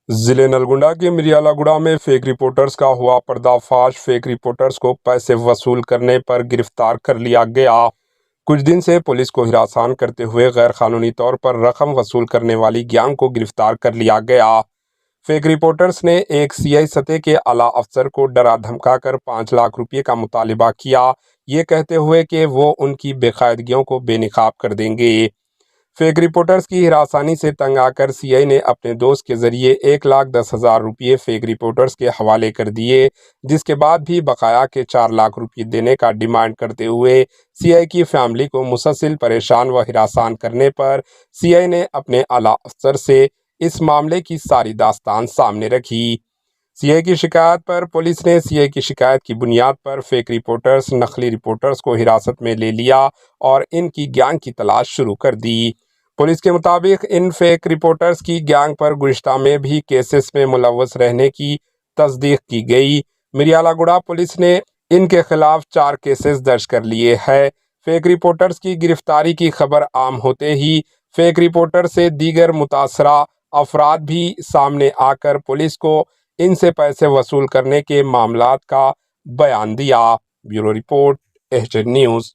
जिले नलगुंडा के मिरियालागुड़ा में फेक रिपोर्टर्स का हुआ पर्दाफाश। फेक रिपोर्टर्स को पैसे वसूल करने पर गिरफ्तार कर लिया गया। कुछ दिन से पुलिस को हिरासत करते हुए गैर कानूनी तौर पर रकम वसूल करने वाली गैंग को गिरफ्तार कर लिया गया। फेक रिपोर्टर्स ने एक सीआई सतह के आला अफसर को डरा धमकाकर 5 लाख रुपए का मुतालिबा किया, ये कहते हुए कि वो उनकी बेकायदगियों को बेनकाब कर देंगे। फेक रिपोर्टर्स की हिरासानी से तंग आकर सीआई ने अपने दोस्त के जरिए 1,10,000 रुपये फेक रिपोर्टर्स के हवाले कर दिए, जिसके बाद भी बकाया के 4 लाख रुपये देने का डिमांड करते हुए सीआई की फैमिली को मुसलसल परेशान व हिरासान करने पर सीआई ने अपने आला अफसर से इस मामले की सारी दास्तान सामने रखी। सीआई की शिकायत पर पुलिस ने सीआई की शिकायत की बुनियाद पर फेक रिपोर्टर्स, नकली रिपोर्टर्स को हिरासत में ले लिया और इनकी गैंग की तलाश शुरू कर दी। पुलिस के मुताबिक इन फेक रिपोर्टर्स की गैंग पर गुज़िश्ता में भी केसेस में मुलव्वस रहने की तस्दीक की गई। मिरियालागुड़ा पुलिस ने इनके खिलाफ 4 केसेस दर्ज कर लिए हैं। फेक रिपोर्टर्स की गिरफ्तारी की खबर आम होते ही फेक रिपोर्टर से दीगर मुतासरा अफराद भी सामने आकर पुलिस को इनसे पैसे वसूल करने के मामलात का बयान दिया। Bureau report, HN news.